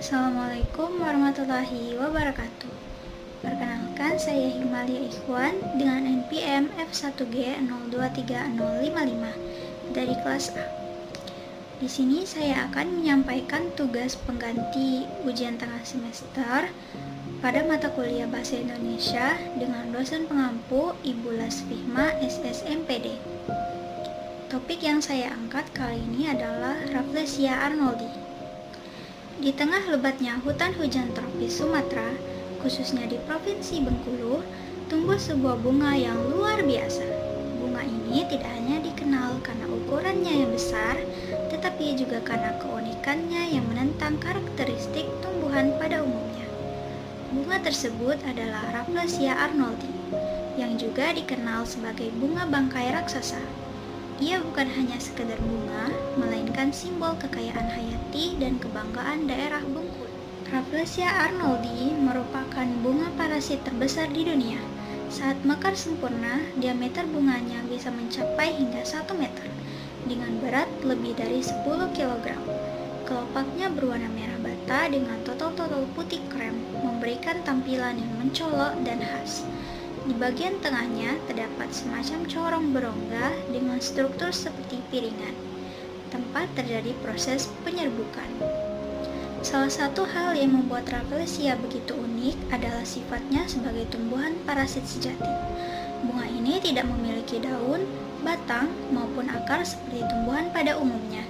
Assalamualaikum warahmatullahi wabarakatuh. Perkenalkan, saya Himalia Ikhwan dengan NPM F1G023055 dari kelas A. Di sini saya akan menyampaikan tugas pengganti ujian tengah semester pada mata kuliah Bahasa Indonesia dengan dosen pengampu Ibu Lasfihma SSMPD. Topik yang saya angkat kali ini adalah Rafflesia arnoldii. Di tengah lebatnya hutan hujan tropis Sumatera, khususnya di Provinsi Bengkulu, tumbuh sebuah bunga yang luar biasa. Bunga ini tidak hanya dikenal karena ukurannya yang besar, tetapi juga karena keunikannya yang menentang karakteristik tumbuhan pada umumnya. Bunga tersebut adalah Rafflesia arnoldii, yang juga dikenal sebagai bunga bangkai raksasa. Ia bukan hanya sekedar bunga, melainkan simbol kekayaan hayati dan kebanggaan daerah Bengkulu. Rafflesia arnoldii merupakan bunga parasit terbesar di dunia. Saat mekar sempurna, diameter bunganya bisa mencapai hingga 1 meter, dengan berat lebih dari 10 kg. Kelopaknya berwarna merah bata dengan totol-totol putih krem, memberikan tampilan yang mencolok dan khas. Di bagian tengahnya terdapat semacam corong berongga dengan struktur seperti piringan, tempat terjadi proses penyerbukan. Salah satu hal yang membuat Rafflesia begitu unik adalah sifatnya sebagai tumbuhan parasit sejati. Bunga ini tidak memiliki daun, batang, maupun akar seperti tumbuhan pada umumnya.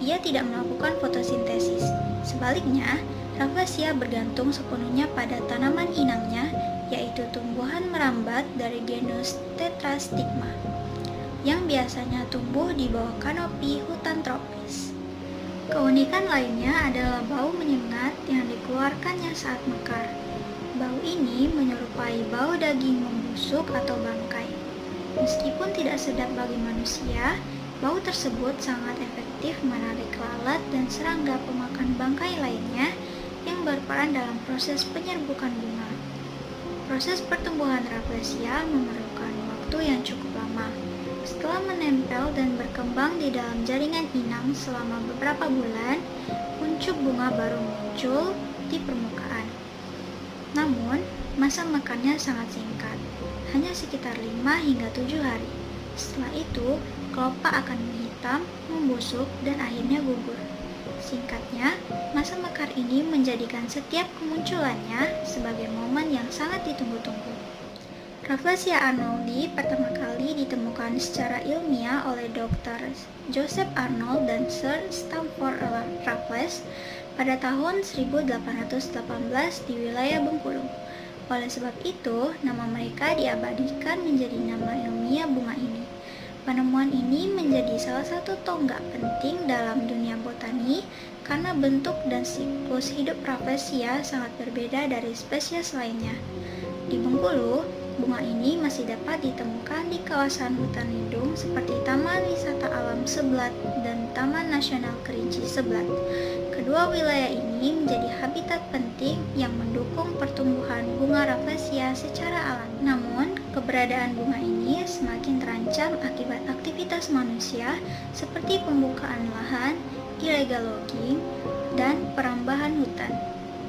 Ia tidak melakukan fotosintesis. Sebaliknya, Rafflesia bergantung sepenuhnya pada tanaman inangnya, yaitu tumbuhan merambat dari genus Tetrastigma, yang biasanya tumbuh di bawah kanopi hutan tropis. Keunikan lainnya adalah bau menyengat yang dikeluarkannya saat mekar. Bau ini menyerupai bau daging membusuk atau bangkai. Meskipun tidak sedap bagi manusia, bau tersebut sangat efektif menarik lalat dan serangga pemakan bangkai lainnya yang berperan dalam proses penyerbukan bunga. Proses pertumbuhan Rafflesia memerlukan waktu yang cukup lama. Setelah menempel dan berkembang di dalam jaringan inang selama beberapa bulan, kuncup bunga baru muncul di permukaan. Namun, masa mekarnya sangat singkat, hanya sekitar 5 hingga 7 hari. Setelah itu, kelopak akan menghitam, membusuk, dan akhirnya gugur. Singkatnya, masa mekar ini menjadikan setiap kemunculannya sebagai momen yang sangat ditunggu-tunggu. Rafflesia arnoldii pertama kali ditemukan secara ilmiah oleh Dr. Joseph Arnold dan Sir Stamford Raffles pada tahun 1818 di wilayah Bengkulu. Oleh sebab itu, nama mereka diabadikan menjadi nama ilmiah bunga ini. Penemuan ini menjadi salah satu tonggak penting dalam dunia botani karena bentuk dan siklus hidup Rafflesia sangat berbeda dari spesies lainnya. Di Bengkulu, bunga ini masih dapat ditemukan di kawasan hutan lindung seperti Taman Wisata Alam Seblat dan Taman Nasional Kerinci Seblat. Kedua wilayah ini menjadi habitat penting yang mendukung pertumbuhan bunga Rafflesia secara alami. Namun, keberadaan bunga ini semakin terancam akibat aktivitas manusia seperti pembukaan lahan, illegal logging, dan perambahan hutan.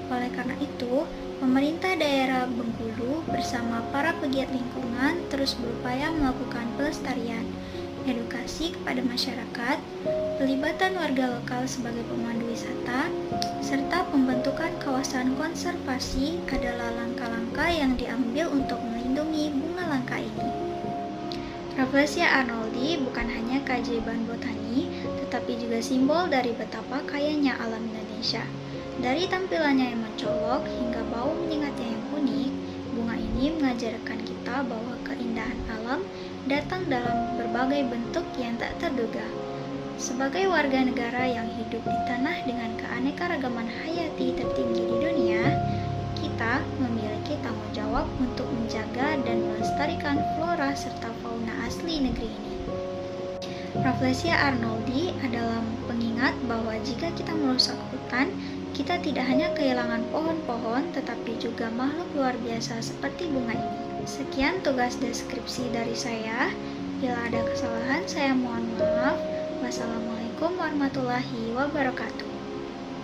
Oleh karena itu, pemerintah daerah Bengkulu bersama para pegiat lingkungan terus berupaya melakukan pelestarian, edukasi kepada masyarakat, pelibatan warga lokal sebagai pemandu wisata, serta pembentukan kawasan konservasi adalah langkah-langkah yang diambil untuk melindungi bunga langka ini. Rafflesia arnoldii bukan hanya keajaiban botani, tetapi juga simbol dari betapa kayanya alam Indonesia. Dari tampilannya yang mencolok hingga bau menyengatnya yang unik, bunga ini mengajarkan kita bahwa keindahan alam datang dalam berbagai bentuk yang tak terduga. Sebagai warga negara yang hidup di tanah dengan keanekaragaman hayati tertinggi di dunia, kita memiliki tanggung jawab untuk menjaga dan melestarikan flora serta fauna asli negeri ini. Rafflesia arnoldii adalah pengingat bahwa jika kita merusak hutan, kita tidak hanya kehilangan pohon-pohon, tetapi juga makhluk luar biasa seperti bunga ini. Sekian tugas deskripsi dari saya. Bila ada kesalahan, saya mohon maaf. Wassalamualaikum warahmatullahi wabarakatuh.